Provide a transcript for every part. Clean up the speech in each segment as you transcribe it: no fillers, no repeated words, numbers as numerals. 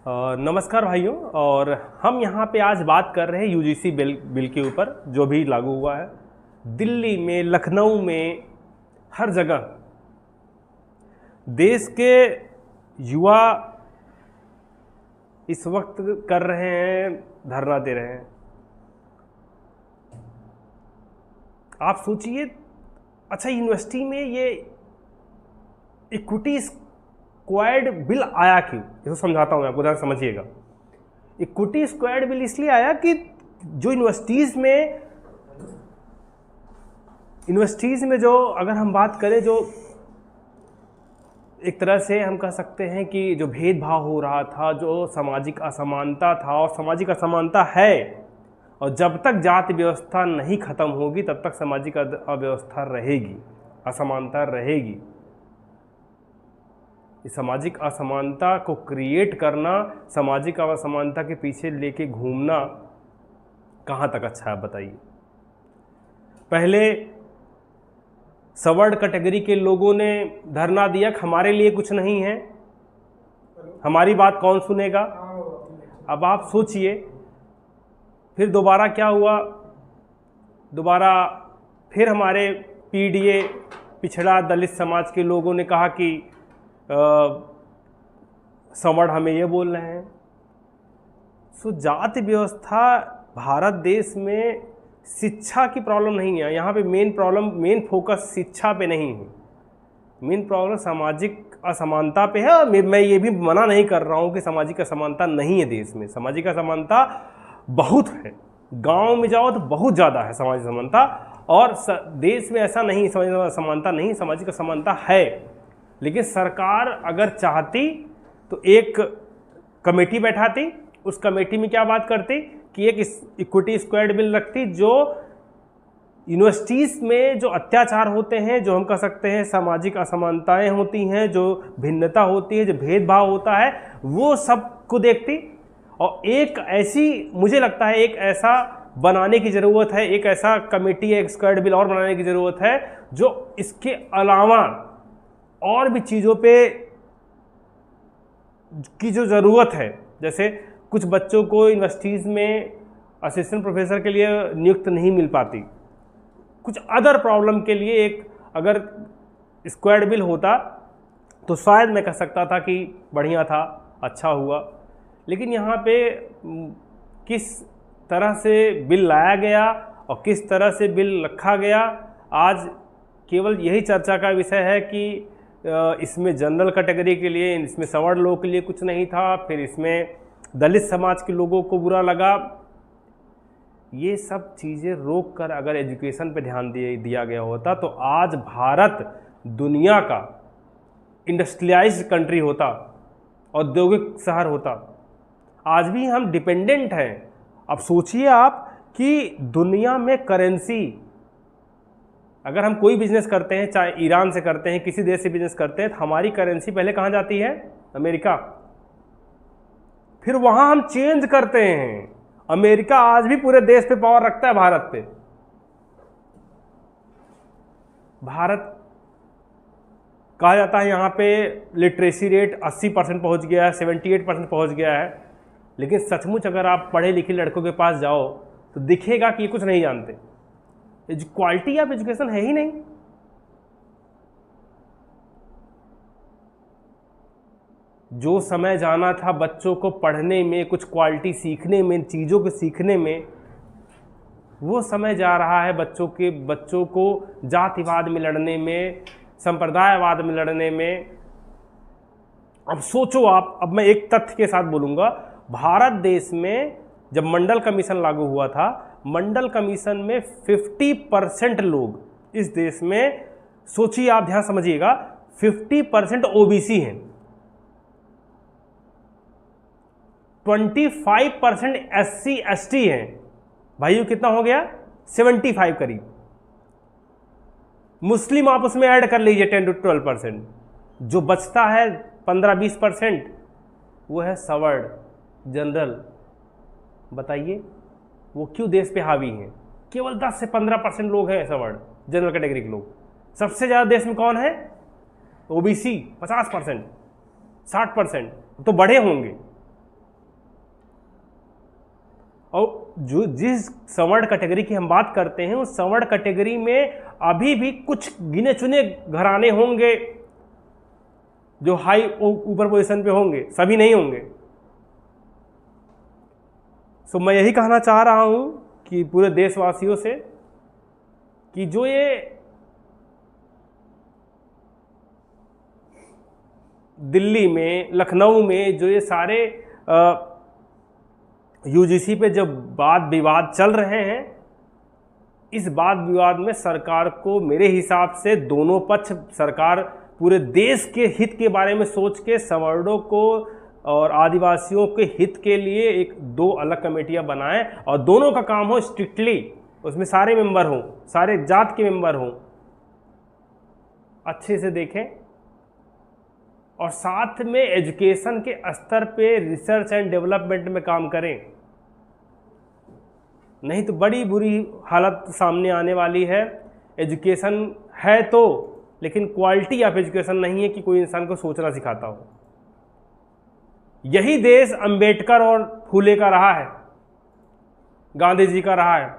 नमस्कार भाइयों। और हम यहाँ पे आज बात कर रहे हैं यूजीसी बिल के ऊपर जो भी लागू हुआ है दिल्ली में, लखनऊ में, हर जगह। देश के युवा इस वक्त कर रहे हैं, धरना दे रहे हैं। आप सोचिए, अच्छा यूनिवर्सिटी में ये इक्विटी स्क्वायर्ड बिल आया क्यों? इसको समझाता हूँ आपको, ध्यान समझिएगा। इक्विटी स्क्वायर्ड बिल इसलिए आया कि जो यूनिवर्सिटीज़ में जो अगर हम बात करें, जो एक तरह से हम कह सकते हैं कि जो भेदभाव हो रहा था, जो सामाजिक असमानता था, और सामाजिक असमानता है, और जब तक जाति व्यवस्था नहीं खत्म होगी तब तक सामाजिक अव्यवस्था रहेगी, असमानता रहेगी। इस सामाजिक असमानता को क्रिएट करना, सामाजिक असमानता के पीछे लेके घूमना कहाँ तक अच्छा है बताइए। पहले सवर्ण कैटेगरी के लोगों ने धरना दिया कि हमारे लिए कुछ नहीं है, हमारी बात कौन सुनेगा। अब आप सोचिए, फिर दोबारा क्या हुआ, दोबारा फिर हमारे पीडीए, पिछड़ा दलित समाज के लोगों ने कहा कि सवर्ण हमें ये बोल रहे हैं। सो जाति व्यवस्था भारत देश में शिक्षा की प्रॉब्लम नहीं है। यहाँ पे मेन फोकस शिक्षा पे नहीं है, मेन प्रॉब्लम सामाजिक असमानता पे है। और मैं ये भी मना नहीं कर रहा हूँ कि सामाजिक असमानता नहीं है देश में, सामाजिक असमानता बहुत है। गांव में जाओ तो बहुत ज़्यादा है सामाजिक असमानता, और देश में ऐसा नहीं सामाजिक असमानता नहीं, सामाजिक असमानता है। लेकिन सरकार अगर चाहती तो एक कमेटी बैठाती, उस कमेटी में क्या बात करती कि एक इक्विटी स्क्वायर्ड बिल रखती, जो यूनिवर्सिटीज़ में जो अत्याचार होते हैं, जो हम कह सकते हैं सामाजिक असमानताएं होती हैं, जो भिन्नता होती है, जो भेदभाव होता है, वो सब को देखती। और एक ऐसी, मुझे लगता है एक ऐसा बनाने की ज़रूरत है, एक ऐसा कमेटी, एक स्क्वायर्ड बिल और बनाने की ज़रूरत है जो इसके अलावा और भी चीज़ों पे की जो ज़रूरत है। जैसे कुछ बच्चों को यूनिवर्सिटीज़ में असिस्टेंट प्रोफेसर के लिए नियुक्त नहीं मिल पाती, कुछ अदर प्रॉब्लम के लिए एक अगर स्क्वायर्ड बिल होता तो शायद मैं कह सकता था कि बढ़िया था, अच्छा हुआ। लेकिन यहाँ पे किस तरह से बिल लाया गया और किस तरह से बिल रखा गया, आज केवल यही चर्चा का विषय है कि इसमें जनरल कैटेगरी के लिए, इसमें सवर्ण लोगों के लिए कुछ नहीं था, फिर इसमें दलित समाज के लोगों को बुरा लगा। ये सब चीज़ें रोक कर अगर एजुकेशन पे ध्यान दिया गया होता तो आज भारत दुनिया का इंडस्ट्रियलाइज्ड कंट्री होता, औद्योगिक शहर होता। आज भी हम डिपेंडेंट हैं। अब सोचिए आप कि दुनिया में करेंसी, अगर हम कोई बिजनेस करते हैं, चाहे ईरान से करते हैं, किसी देश से बिजनेस करते हैं, तो हमारी करेंसी पहले कहाँ जाती है? अमेरिका। फिर वहाँ हम चेंज करते हैं। अमेरिका आज भी पूरे देश पे पावर रखता है, भारत पे। भारत कहा जाता है यहाँ पे लिटरेसी रेट 80% पहुँच गया है, 78% पहुँच गया है। लेकिन सचमुच अगर आप पढ़े लिखे लड़कों के पास जाओ तो दिखेगा कि ये कुछ नहीं जानते, क्वालिटी ऑफ एजुकेशन है ही नहीं। जो समय जाना था बच्चों को पढ़ने में, कुछ क्वालिटी सीखने में, चीज़ों को सीखने में, वो समय जा रहा है बच्चों को जातिवाद में लड़ने में, संप्रदायवाद में लड़ने में। अब सोचो आप, अब मैं एक तथ्य के साथ बोलूँगा, भारत देश में जब मंडल कमीशन लागू हुआ था, मंडल कमीशन में 50% लोग इस देश में, सोचिए आप, ध्यान समझिएगा, 50% ओबीसी हैं, 25% एससी एसटी हैं। भाइयों कितना हो गया? 75 करीब। मुस्लिम आप उसमें ऐड कर लीजिए 10 to 12%। जो बचता है 15-20%, वो है सवर्ण, जनरल। बताइए वो क्यों देश पे हावी हैं? केवल 10 से 15% लोग हैं सवर्ण, जनरल कैटेगरी के लोग। सबसे ज़्यादा देश में कौन है? ओबीसी 50%, 60%, तो बड़े होंगे। और जो जिस सवर्ण कैटेगरी की हम बात करते हैं उस सवर्ण कैटेगरी में अभी भी कुछ गिने चुने घराने होंगे जो हाई ऊपर पोजीशन पे होंगे, सभी नहीं होंगे। सो मैं यही कहना चाह रहा हूं कि पूरे देशवासियों से कि जो ये दिल्ली में, लखनऊ में जो ये सारे यूजीसी पे जब वाद विवाद चल रहे हैं, इस वाद विवाद में सरकार को मेरे हिसाब से दोनों पक्ष, सरकार पूरे देश के हित के बारे में सोच के सवर्णों को और आदिवासियों के हित के लिए एक दो अलग कमेटियां बनाएं और दोनों का काम हो स्ट्रिक्टली, उसमें सारे मेंबर हों, सारे जात के मेंबर हों, अच्छे से देखें और साथ में एजुकेशन के स्तर पे रिसर्च एंड डेवलपमेंट में काम करें। नहीं तो बड़ी बुरी हालत सामने आने वाली है। एजुकेशन है तो, लेकिन क्वालिटी ऑफ एजुकेशन नहीं है कि कोई इंसान को सोचना सिखाता हो। यही देश अंबेडकर और फूले का रहा है, गांधी जी का रहा है,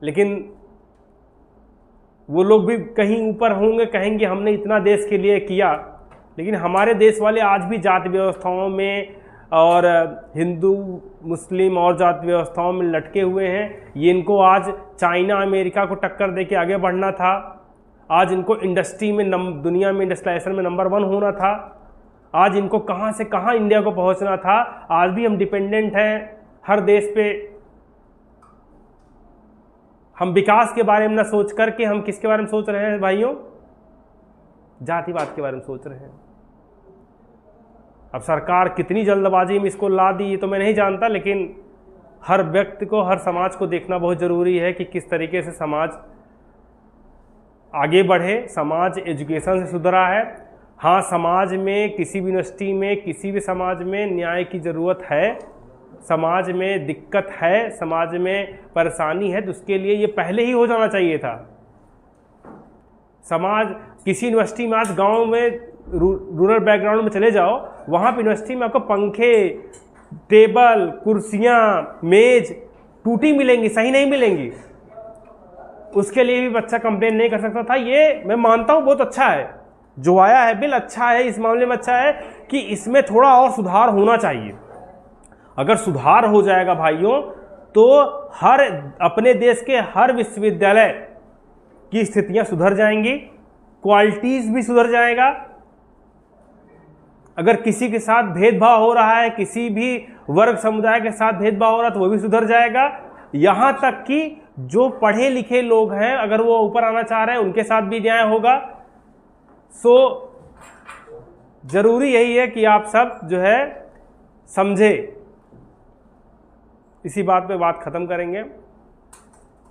लेकिन वो लोग भी कहीं ऊपर होंगे, कहेंगे हमने इतना देश के लिए किया, लेकिन हमारे देश वाले आज भी जाति व्यवस्थाओं में और हिंदू मुस्लिम और जाति व्यवस्थाओं में लटके हुए हैं। ये इनको आज चाइना अमेरिका को टक्कर दे के आगे बढ़ना था, आज इनको इंडस्ट्री में दुनिया में इंडस्ट्रियलाइजेशन में नंबर 1 होना था, आज इनको कहाँ से कहाँ इंडिया को पहुँचना था। आज भी हम डिपेंडेंट हैं हर देश पे। हम विकास के बारे में ना सोच करके हम किसके बारे में सोच रहे हैं भाइयों? जातिवाद के बारे में सोच रहे हैं। अब सरकार कितनी जल्दबाजी में इसको ला दी ये तो मैं नहीं जानता, लेकिन हर व्यक्ति को, हर समाज को देखना बहुत ज़रूरी है कि किस तरीके से समाज आगे बढ़े। समाज एजुकेशन से सुधरा है। हाँ, समाज में किसी भी यूनिवर्सिटी में, किसी भी समाज में न्याय की ज़रूरत है, समाज में दिक्कत है, समाज में परेशानी है, तो उसके लिए ये पहले ही हो जाना चाहिए था। समाज किसी यूनिवर्सिटी में, आज गांव में रूरल बैकग्राउंड में चले जाओ, वहाँ पे यूनिवर्सिटी में आपको पंखे, टेबल, कुर्सियाँ, मेज टूटी मिलेंगी, सही नहीं मिलेंगी। उसके लिए भी बच्चा कंप्लेन नहीं कर सकता था। ये मैं मानता हूँ बहुत अच्छा है, जो आया है बिल अच्छा है, इस मामले में अच्छा है कि इसमें थोड़ा और सुधार होना चाहिए। अगर सुधार हो जाएगा भाइयों तो हर अपने देश के हर विश्वविद्यालय की स्थितियां सुधर जाएंगी, क्वालिटीज भी सुधर जाएगा। अगर किसी के साथ भेदभाव हो रहा है, किसी भी वर्ग समुदाय के साथ भेदभाव हो रहा है तो वो भी सुधर जाएगा। यहां तक कि जो पढ़े लिखे लोग हैं, अगर वो ऊपर आना चाह रहे हैं, उनके साथ भी न्याय होगा। सो जरूरी यही है कि आप सब जो है समझे। इसी बात पे बात खत्म करेंगे।